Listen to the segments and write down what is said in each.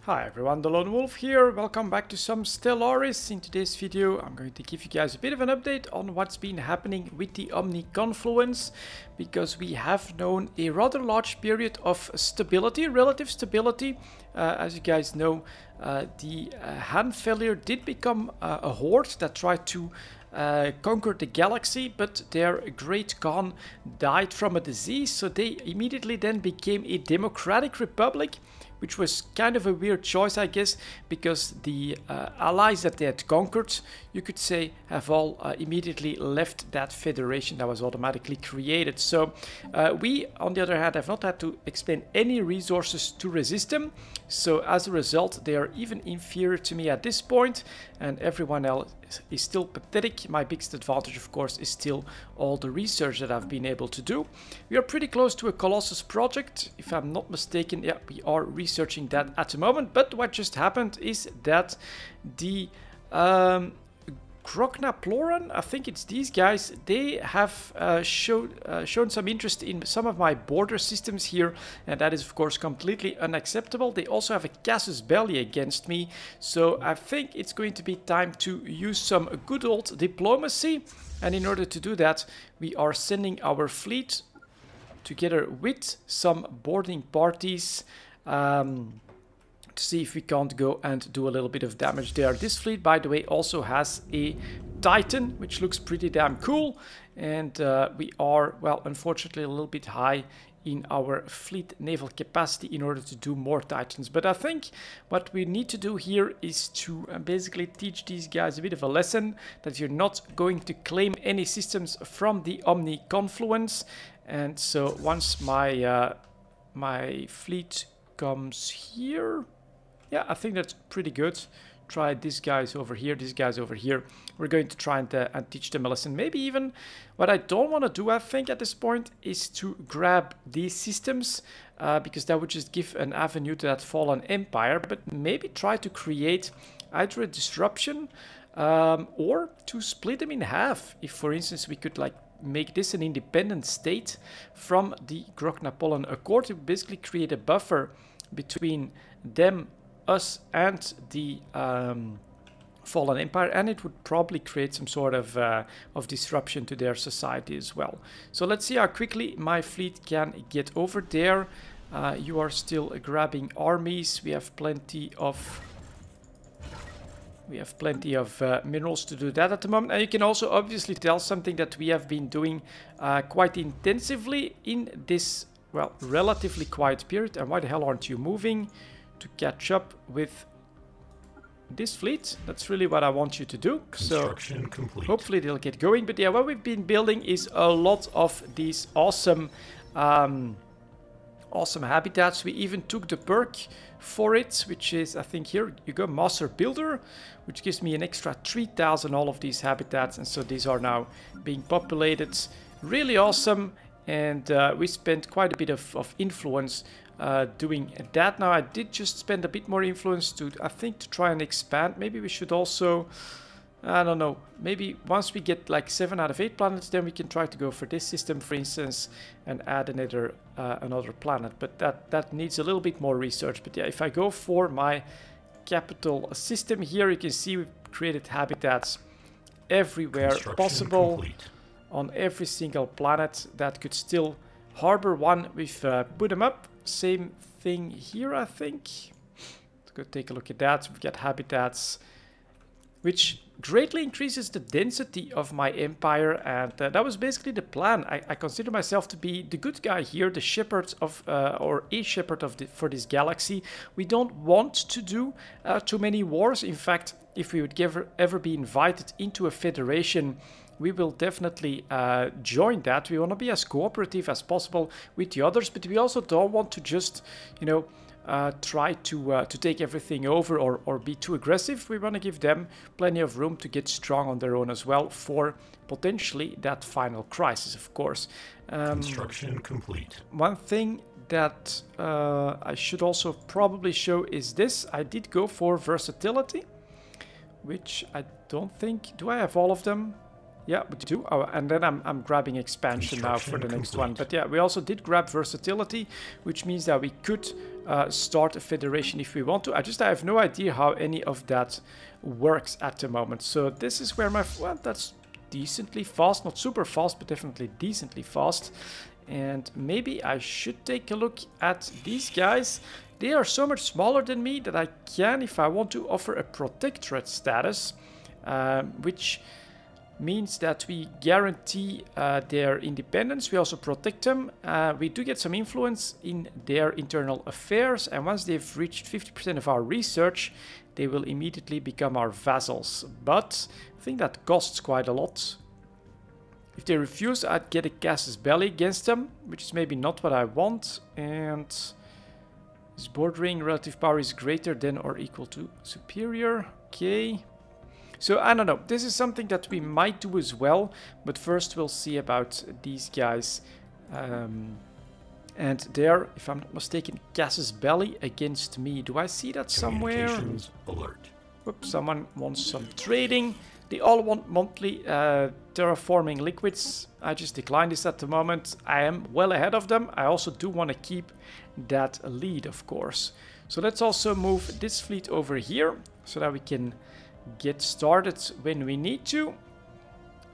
Hi everyone, delonewolf here. Welcome back to some Stellaris. In today's video I'm going to give you guys a bit of an update on what's been happening with the Omni confluence, because we have known a rather large period of stability, relative stability. As you guys know, the Han failure did become a horde that tried to conquer the galaxy, but their great Khan died from a disease, so they immediately then became a democratic republic, which was kind of a weird choice, I guess, because the allies that they had conquered, you could say, have all immediately left that federation that was automatically created. So we, on the other hand, have not had to expend any resources to resist them. So as a result, they are even inferior to me at this point, and everyone else is still pathetic. My biggest advantage, of course, is still all the research that I've been able to do. We are pretty close to a Colossus project, if I'm not mistaken. Yeah, we are researching that at the moment. But what just happened is that the Kroknaploran, I think it's these guys, they have shown some interest in some of my border systems here, and that is of course completely unacceptable. They also have a casus belli against me, so I think it's going to be time to use some good old diplomacy, and in order to do that we are sending our fleet together with some boarding parties to see if we can't go and do a little bit of damage there. This fleet, by the way, also has a Titan, which looks pretty damn cool, and we are, well, unfortunately a little bit high in our fleet naval capacity in order to do more Titans. But I think what we need to do here is to basically teach these guys a bit of a lesson, that you're not going to claim any systems from the Omni confluence. And so once my my fleet comes here, yeah, I think that's pretty good. Try these guys over here, these guys over here. We're going to try and teach them a lesson. Maybe even what I don't want to do, I think, at this point, is to grab these systems, because that would just give an avenue to that fallen empire. But maybe try to create either a disruption or to split them in half. If, for instance, we could like make this an independent state from the Kroknapolan Accord, to basically create a buffer between them, us, and the fallen empire, and it would probably create some sort of disruption to their society as well. So let's see how quickly my fleet can get over there. You are still grabbing armies. We have plenty of minerals to do that at the moment. And you can also obviously tell something that we have been doing quite intensively in this, well, relatively quiet period. And why the hell aren't you moving to catch up with this fleet? That's really what I want you to do. Construction so complete. Hopefully they'll get going. But yeah, what we've been building is a lot of these awesome awesome habitats. We even took the perk for it, which is, I think here you go, Master Builder, which gives me an extra 3,000 all of these habitats, and so these are now being populated. Really awesome. And we spent quite a bit of influence doing that. Now I did just spend a bit more influence to, I think, to try and expand. Maybe we should also, I don't know, maybe once we get like 7 out of 8 planets, then we can try to go for this system, for instance, and add another planet. But that needs a little bit more research. But yeah, if I go for my capital system here, you can see we've created habitats everywhere possible. Complete. On every single planet that could still harbor one. We've put them up. Same thing here, I think. Let's go take a look at that. We've got habitats, which greatly increases the density of my empire, and that was basically the plan. I consider myself to be the good guy here, the shepherd of, or a shepherd of for this galaxy. We don't want to do too many wars. In fact, if we would ever be invited into a federation, we will definitely join that. We want to be as cooperative as possible with the others, but we also don't want to just, you know, try to take everything over or be too aggressive. We want to give them plenty of room to get strong on their own as well for potentially that final crisis, of course. Construction complete. One thing that I should also probably show is this. I did go for versatility, which I don't think... Do I have all of them? Yeah, we do. Oh, and then I'm grabbing expansion now for the next one. But yeah, we also did grab versatility, which means that we could start a federation if we want to. I have no idea how any of that works at the moment. So this is where my... Well, that's decently fast. Not super fast, but definitely decently fast. And maybe I should take a look at these guys. They are so much smaller than me that I can, if I want to, offer a protectorate status, which means that we guarantee their independence. We also protect them. We do get some influence in their internal affairs, and once they've reached 50% of our research, they will immediately become our vassals. But I think that costs quite a lot. If they refuse, I'd get a casus belli against them, which is maybe not what I want. And this bordering relative power is greater than or equal to superior. Okay. So I don't know. This is something that we might do as well. But first we'll see about these guys. And there, if I'm not mistaken, casus belli against me. Do I see that somewhere? Communications alert. Whoops, someone wants some trading. They all want monthly terraforming liquids. I just decline this at the moment. I am well ahead of them. I also do want to keep that lead, of course. So let's also move this fleet over here so that we can get started when we need to.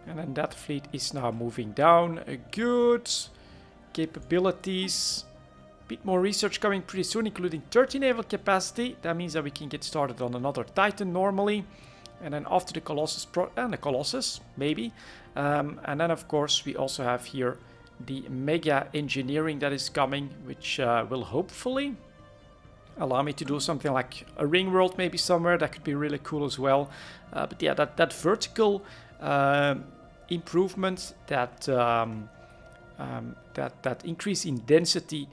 And then that fleet is now moving down. Good. Capabilities. Bit more research coming pretty soon, including 30 naval capacity. That means that we can get started on another Titan normally. And then after the Colossus, maybe. And then, of course, we also have here the mega engineering that is coming, which will hopefully allow me to do something like a ring world maybe somewhere. That could be really cool as well. But yeah, that vertical improvement, that increase in density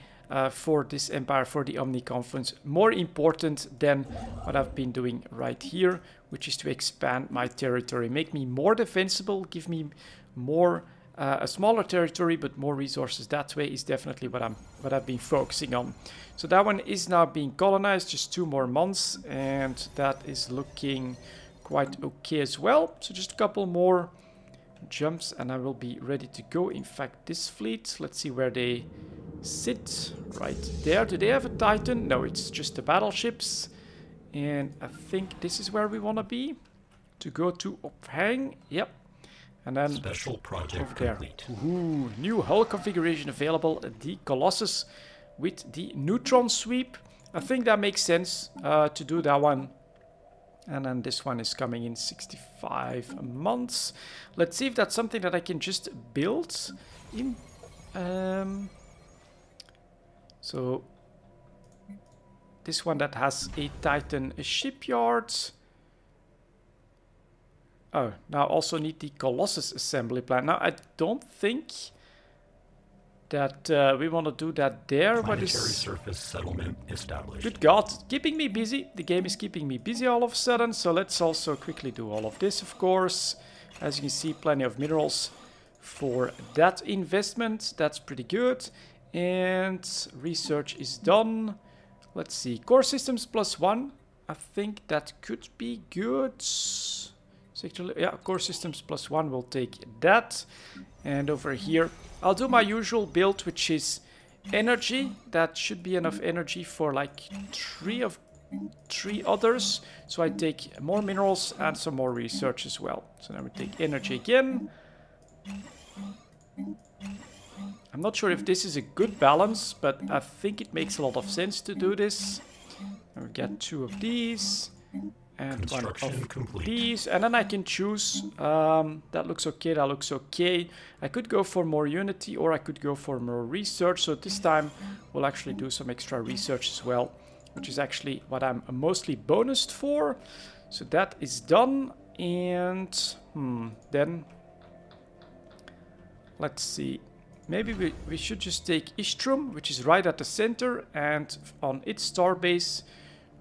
for this empire, for the Omni conference, more important than what I've been doing right here, which is to expand my territory, make me more defensible, give me more a smaller territory but more resources. That way is definitely what I've been focusing on. So that one is now being colonized, just 2 more months, and that is looking quite okay as well. So just a couple more jumps and I will be ready to go. In fact, this fleet, let's see where they sit. Right there. Do they have a Titan? No, it's just the battleships. And I think this is where we want to be. To go to Ophang. Yep. And then special project over there. complete. Ooh, new hull configuration available. The Colossus with the neutron sweep. I think that makes sense to do that one. And then this one is coming in 65 months. Let's see if that's something that I can just build in. So this one that has a Titan shipyard. Oh, now also need the Colossus assembly plant. Now I don't think that we want to do that there. Planetary surface settlement established. Good God, keeping me busy. The game is keeping me busy all of a sudden. So let's also quickly do all of this, of course. As you can see, plenty of minerals for that investment. That's pretty good. And research is done. Let's see, core systems +1. I think that could be good. Yeah, core systems +1, we'll take that. And over here, I'll do my usual build, which is energy. That should be enough energy for like 3 others. So I take more minerals and some more research as well. So now we take energy again. I'm not sure if this is a good balance, but I think it makes a lot of sense to do this. And we get 2 of these and 1 of these, and then I can choose. That looks okay, that looks okay. I could go for more unity or I could go for more research. So this time we'll actually do some extra research as well, which is actually what I'm mostly bonused for. So that is done. And then let's see. Maybe we should just take Ishtrum, which is right at the center, and on its star base,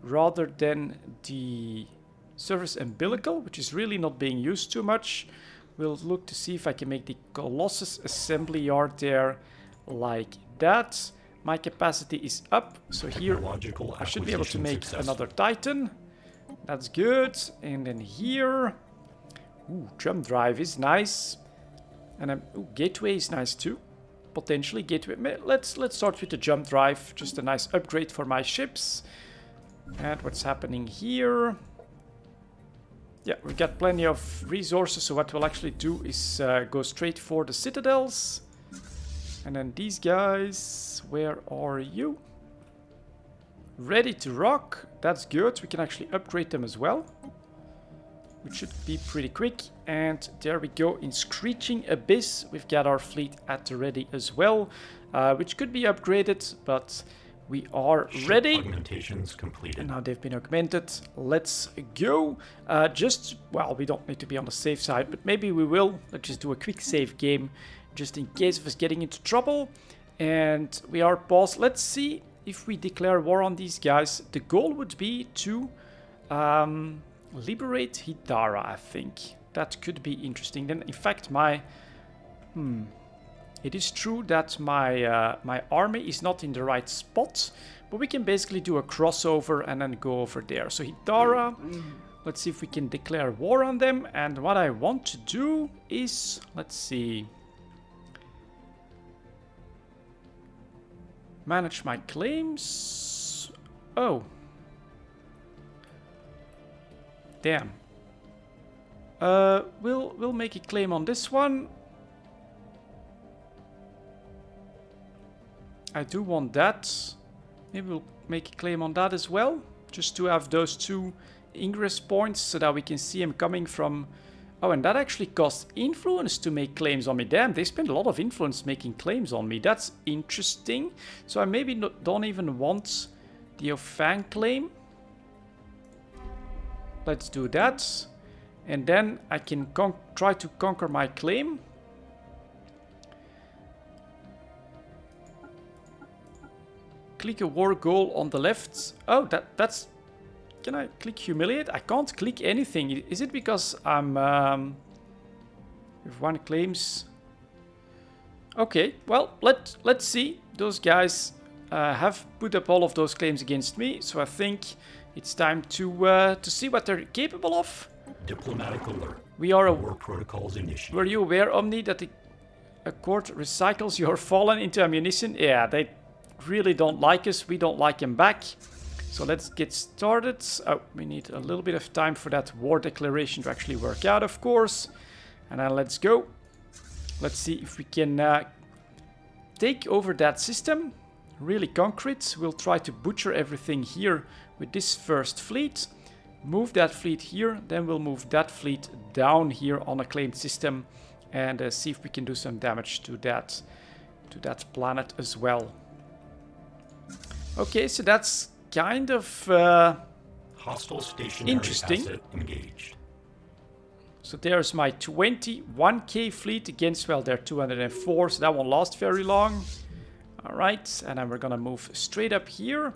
rather than the surface umbilical, which is really not being used too much. We'll look to see if I can make the Colossus assembly yard there like that. My capacity is up, so here I should be able to make another Titan. That's good. And then here Ooh, jump drive is nice. And ooh, gateway is nice too. Potentially gateway. Let's start with the jump drive. Just a nice upgrade for my ships. And what's happening here? Yeah, we've got plenty of resources. So what we'll actually do is go straight for the citadels. And then these guys, where are you? Ready to rock. That's good. We can actually upgrade them as well, which should be pretty quick. And there we go. In Screeching Abyss, we've got our fleet at the ready as well, which could be upgraded, but we are ready. Augmentations completed. And now they've been augmented. Let's go. Well, we don't need to be on the safe side, but maybe we will. Let's just do a quick save game, just in case of us getting into trouble. And we are paused. Let's see if we declare war on these guys. The goal would be to liberate Hidara, I think. That could be interesting. Then, in fact, it is true that my army is not in the right spot, but we can basically do a crossover and then go over there. So Hidara, let's see if we can declare war on them. And what I want to do is, let's see, manage my claims. Oh. Damn. We'll make a claim on this one. I do want that. Maybe we'll make a claim on that as well, just to have those two ingress points so that we can see them coming from. Oh, and that actually costs influence to make claims on me. Damn, they spend a lot of influence making claims on me. That's interesting. So I maybe don't even want the Ofang claim. Let's do that. And then I can try to conquer my claim. Click a war goal on the left. Oh, that's... Can I click humiliate? I can't click anything. Is it because I'm... if one claims... Okay, well, let's see. Those guys have put up all of those claims against me. So I think it's time to see what they're capable of. Diplomatic alert. We are... War protocols initiated. Were you aware, Omni, that the Accord recycles your fallen into ammunition? Yeah, they really don't like us. We don't like them back. So let's get started. Oh, we need a little bit of time for that war declaration to actually work out, of course. And then let's go. Let's see if we can take over that system. Really concrete. We'll try to butcher everything here with this first fleet. Move that fleet here. Then we'll move that fleet down here on a claimed system. And see if we can do some damage to that planet as well. Okay, so that's kind of hostile stationary interesting. asset engaged. So there's my 21k fleet against, well, they're 204, so that won't last very long. Alright, and then we're gonna move straight up here,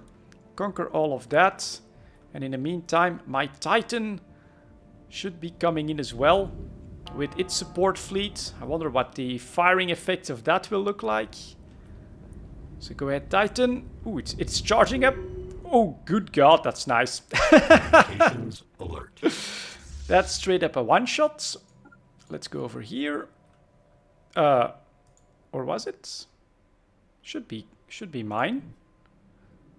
conquer all of that. And in the meantime, my Titan should be coming in as well with its support fleet. I wonder what the firing effect of that will look like. So go ahead, Titan. Ooh, it's charging up. Oh, good God, that's nice. Communications alert. That's straight up a one-shot. Let's go over here. Or was it? Should be mine.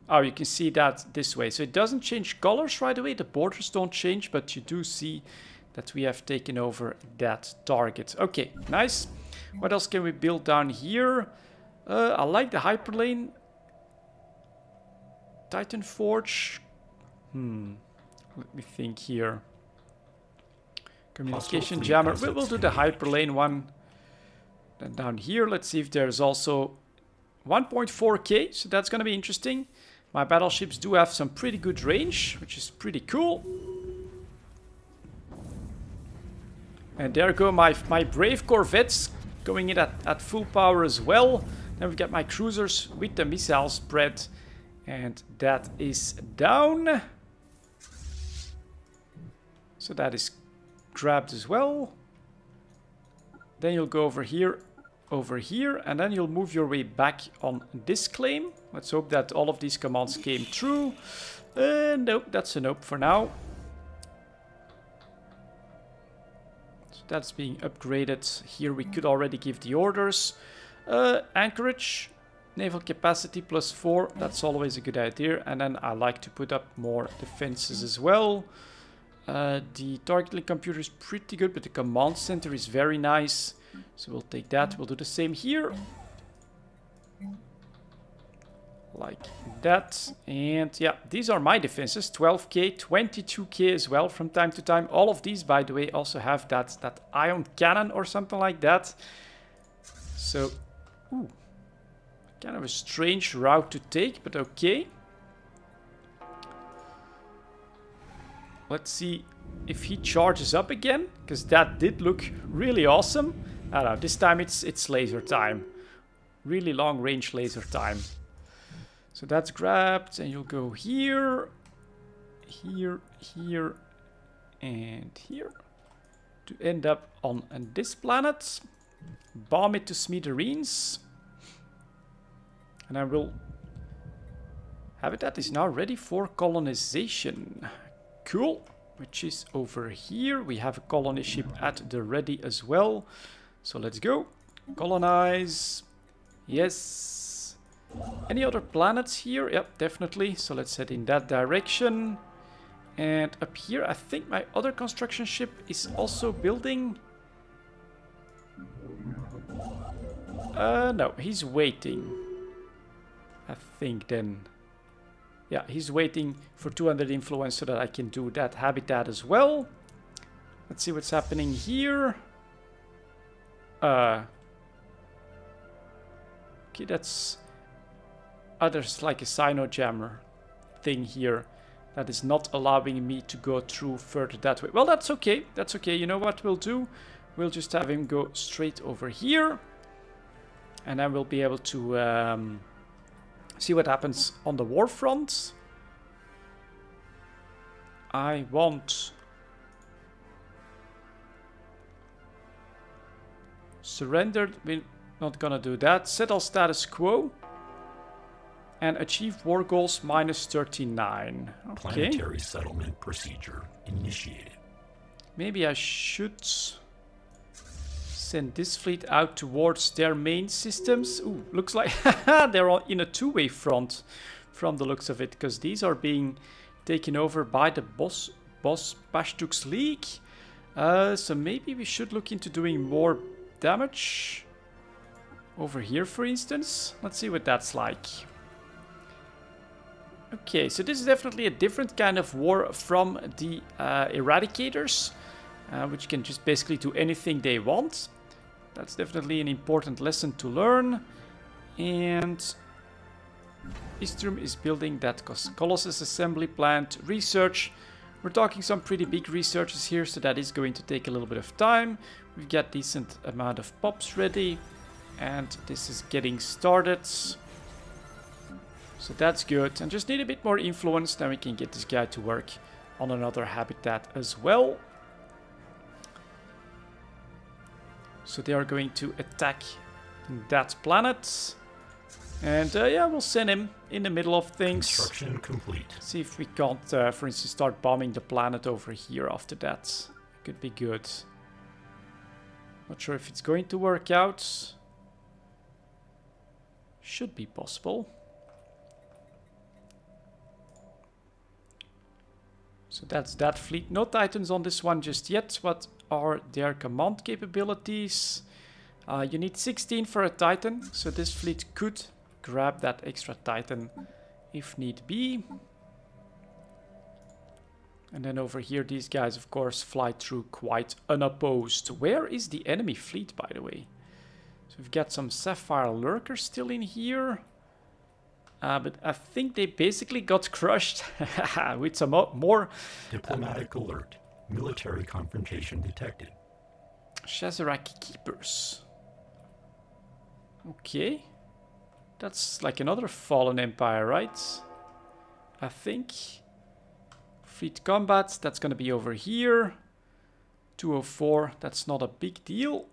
Oh, you can see that this way. So it doesn't change colors right away. The borders don't change, but you do see that we have taken over that target. Okay, nice. What else can we build down here? I like the hyperlane. Titan Forge. Let me think here. Communication jammer. We'll do the hyperlane one. Then down here, let's see if there's also 1.4k. So that's going to be interesting. My battleships do have some pretty good range, which is pretty cool. And there go my brave corvettes going in at full power as well. Then we've got my cruisers with the missile spread. And that is down. So that is grabbed as well. Then you'll go over here, and then you'll move your way back on this claim. Let's hope that all of these commands came true. Nope, that's a nope for now. So that's being upgraded. Here we could already give the orders. Anchorage, naval capacity +4. That's always a good idea. And then I like to put up more defenses as well. The targeting computer is pretty good, but the command center is very nice. So we'll take that. We'll do the same here. Like that. And yeah, these are my defenses. 12k, 22k as well from time to time. All of these, by the way, also have that ion cannon or something like that. So, ooh, kind of a strange route to take, but okay. Let's see if he charges up again, because that did look really awesome. I don't know, this time it's laser time. Really long range laser time. So that's grabbed, and you'll go here, here, here, and here. To end up on this planet. Bomb it to smithereens. And I will... Habitat is now ready for colonization. Cool. Which is over here. We have a colony ship at the ready as well. So let's go. Colonize. Yes. Any other planets here? Yep, definitely. So let's head in that direction. And up here, I think my other construction ship is also building. No, he's waiting. I think then. Yeah, he's waiting for 200 influence so that I can do that habitat as well. Let's see what's happening here. Okay, that's... there's like a Sinojammer thing here that is not allowing me to go through further that way. Well, that's okay. That's okay. You know what we'll do? We'll just have him go straight over here. And then we'll be able to see what happens on the war front. I want... Surrendered. We're not gonna do that. Settle status quo. And achieve war goals -39. Okay. Planetary settlement procedure initiated. Maybe I should send this fleet out towards their main systems. Ooh, looks like they're in a two-way front from the looks of it, because these are being taken over by the Boss Pashtuk's League. So maybe we should look into doing more damage over here, for instance. Let's see what that's like. Okay, so this is definitely a different kind of war from the Eradicators, which can just basically do anything they want. That's definitely an important lesson to learn. And Istrum is building that Colossus assembly plant. Research. We're talking some pretty big researches here, so that is going to take a little bit of time. We've got decent amount of pops ready, and this is getting started. So that's good. And just need a bit more influence, then we can get this guy to work on another habitat as well. So they are going to attack that planet. And yeah, we'll send him in the middle of things. Construction complete. See if we can't, for instance, start bombing the planet over here after that. Could be good. Not sure if it's going to work out. Should be possible. So that's that fleet. No Titans on this one just yet. What are their command capabilities? You need 16 for a Titan, so this fleet could grab that extra Titan if need be. And then over here, these guys, of course, fly through quite unopposed. Where is the enemy fleet, by the way? So we've got some Sapphire Lurkers still in here. But I think they basically got crushed with some more... Diplomatic alert. Military confrontation detected. Shazaraki Keepers. Okay. That's like another fallen empire, right? I think. Fleet combat, that's going to be over here. 204, that's not a big deal.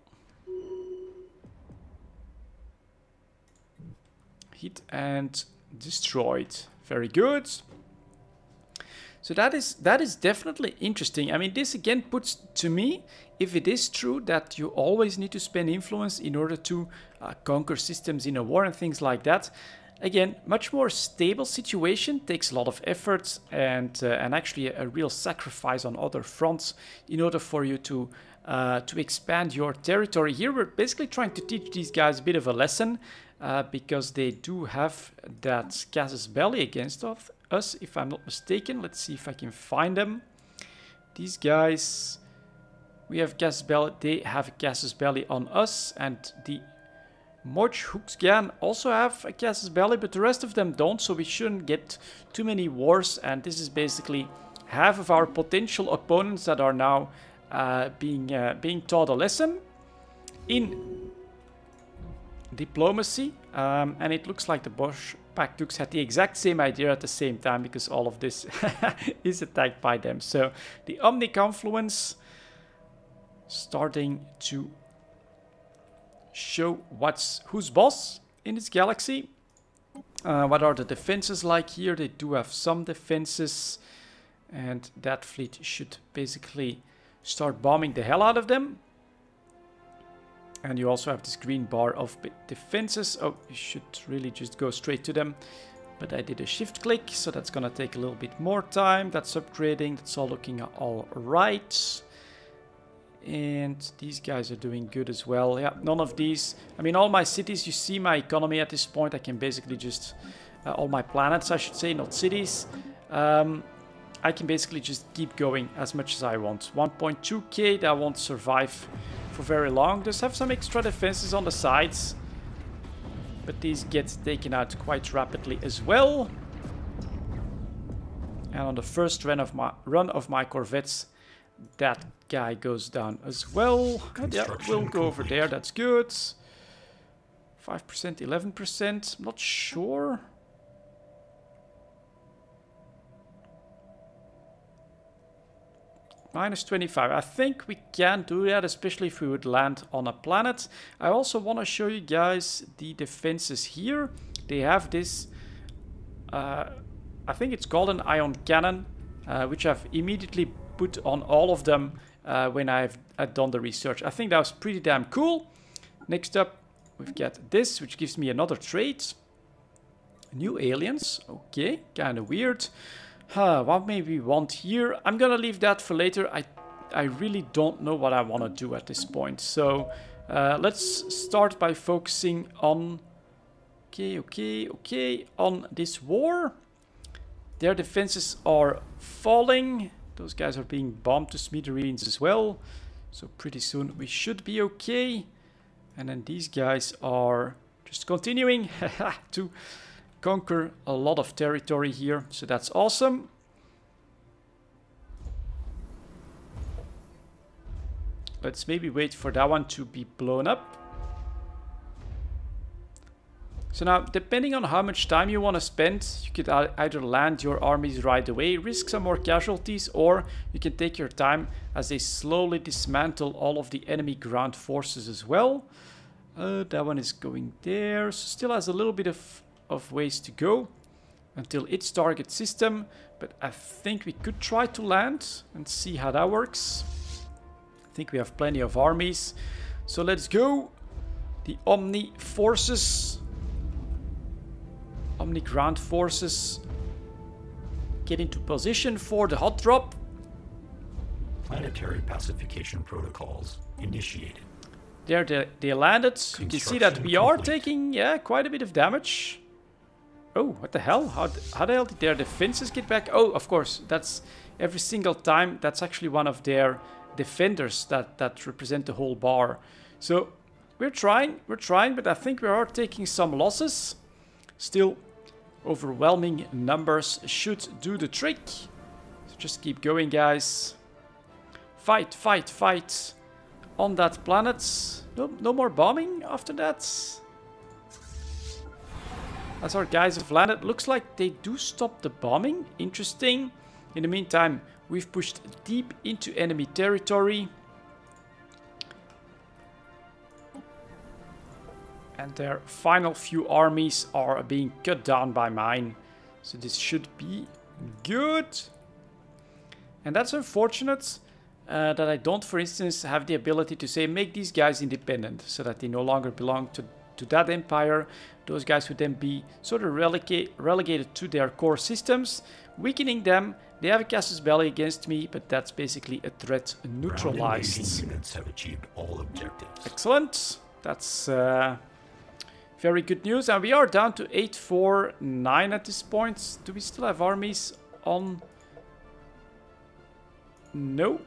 Hit and destroyed. Very good. So that is definitely interesting. I mean, this again puts to me, if it is true that you always need to spend influence in order to conquer systems in a war and things like that. Again, much more stable situation, takes a lot of effort and actually a real sacrifice on other fronts in order for you to expand your territory. Here we're basically trying to teach these guys a bit of a lesson because they do have that casus belli against us, if I'm not mistaken. Let's see if I can find them. These guys, we have casus belli, they have a casus belli on us, and the Morch-Huxgan also have a casus belli, but the rest of them don't, so we shouldn't get too many wars, and this is basically half of our potential opponents that are now being taught a lesson in diplomacy, and it looks like the Bosch Pactux had the exact same idea at the same time, because all of this is attacked by them. So the Omni confluence starting to show who's boss in this galaxy. What are the defenses like here? They do have some defenses, and that fleet should basically start bombing the hell out of them. And you also have this green bar of defenses. Oh, you should really just go straight to them. But I did a shift click, so that's gonna take a little bit more time. That's upgrading. That's all looking all right. And these guys are doing good as well. Yeah, none of these. I mean, all my cities, you see my economy at this point. I can basically just... all my planets, I should say, not cities. I can basically just keep going as much as I want. 1.2k, that won't survive for very long. Just have some extra defenses on the sides, but these get taken out quite rapidly as well. And on the first run of my corvettes, that guy goes down as well. Yeah, we'll go over there. That's good. 5%, 11%. I'm not sure. -25. I think we can do that, especially if we would land on a planet. I also want to show you guys the defenses here. They have this, I think it's called an ion cannon, which I've immediately put on all of them when I've done the research. I think that was pretty damn cool. Next up, we've got this, which gives me another trait. New aliens. Okay, kind of weird. What may we want here? I'm gonna leave that for later. I really don't know what I want to do at this point. So let's start by focusing on... Okay, on this war. Their defenses are falling. Those guys are being bombed to smithereens as well. So pretty soon we should be okay. And then these guys are just continuing to conquer a lot of territory here, so that's awesome. Let's maybe wait for that one to be blown up. So now, depending on how much time you want to spend, you could either land your armies right away, risk some more casualties, or you can take your time as they slowly dismantle all of the enemy ground forces as well. That one is going there, so still has a little bit of ways to go until its target system, but I think we could try to land and see how that works. I think we have plenty of armies, so let's go. The Omni forces, Omni ground forces, get into position for the hot drop. Planetary pacification protocols initiated. There they landed. You can see that we are taking, yeah, quite a bit of damage. Oh, what the hell? How the hell did their defenses get back? Oh, of course, that's every single time. That's actually one of their defenders that represent the whole bar. So we're trying, but I think we are taking some losses. Still, overwhelming numbers should do the trick. So just keep going, guys. Fight, fight, fight on that planet. No more bombing after that. As our guys have landed, looks like they do stop the bombing. Interesting. In the meantime, we've pushed deep into enemy territory. And their final few armies are being cut down by mine. So this should be good. And that's unfortunate that I don't, for instance, have the ability to say, make these guys independent, so that they no longer belong to that empire. Those guys would then be sort of relegated to their core systems, weakening them. They have a casus belli against me, but that's basically a threat neutralized. Units have achieved all objectives. Excellent. That's very good news. And we are down to 849 at this point. Do we still have armies on? No.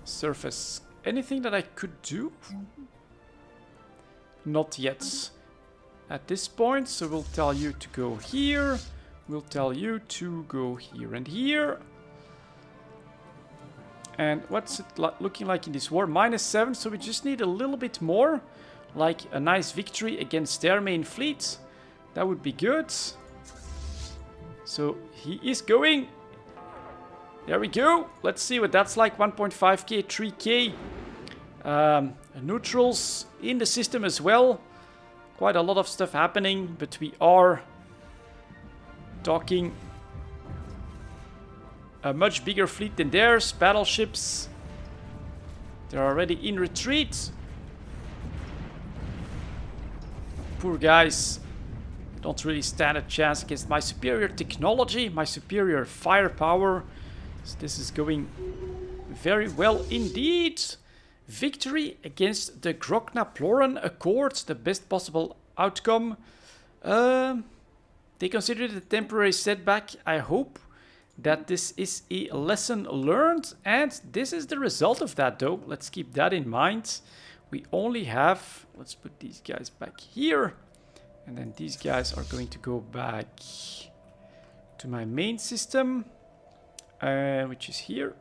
Surface. Anything that I could do? Not yet. At this point, so we'll tell you to go here. We'll tell you to go here and here. And what's it looking like in this war? -7, so we just need a little bit more. Like a nice victory against their main fleet. That would be good. So he is going. There we go. Let's see what that's like. 1.5k, 3k. Neutrals in the system as well. Quite a lot of stuff happening, but we are talking a much bigger fleet than theirs. Battleships. They're already in retreat. Poor guys. Don't really stand a chance against my superior technology, my superior firepower. So this is going very well indeed. Victory against the Grokna-Ploran Accord, the best possible outcome. They consider it a temporary setback. I hope that this is a lesson learned, and this is the result of that though. Let's keep that in mind. We only have, let's put these guys back here, and then these guys are going to go back to my main system, which is here.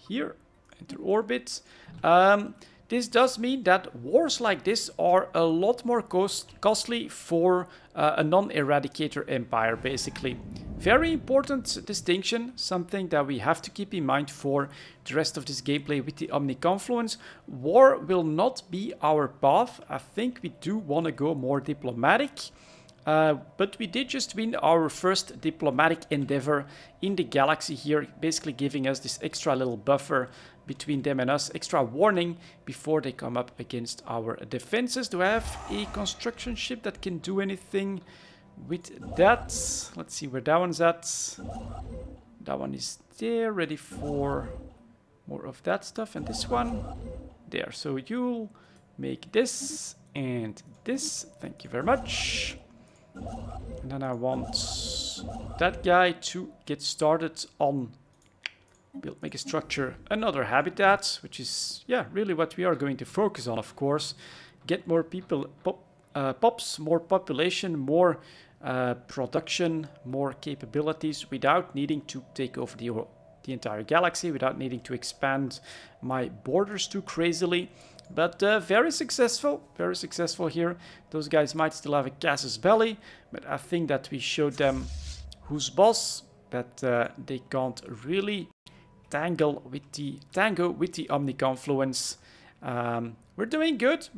Here, enter orbit. This does mean that wars like this are a lot more costly for a non-eradicator empire, basically. Very important distinction, something that we have to keep in mind for the rest of this gameplay with the Omni Confluence. War will not be our path. I think we do want to go more diplomatic. But we did just win our first diplomatic endeavor in the galaxy here, basically giving us this extra little buffer between them and us, extra warning before they come up against our defenses. Do I have a construction ship that can do anything with that? Let's see where that one's at. That one is there, ready for more of that stuff. And this one, there. So you'll make this and this. Thank you very much. And then I want that guy to get started on build, make a structure, another habitat, which is, yeah, really what we are going to focus on, of course. Get more people, pops, more population, more production, more capabilities without needing to take over the entire galaxy, without needing to expand my borders too crazily. But very successful here. Those guys might still have a casus belli, but I think that we showed them who's boss, that they can't really tango with the Omni Confluence. We're doing good,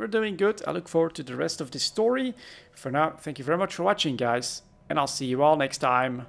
I look forward to the rest of this story. For now, thank you very much for watching, guys, and I'll see you all next time.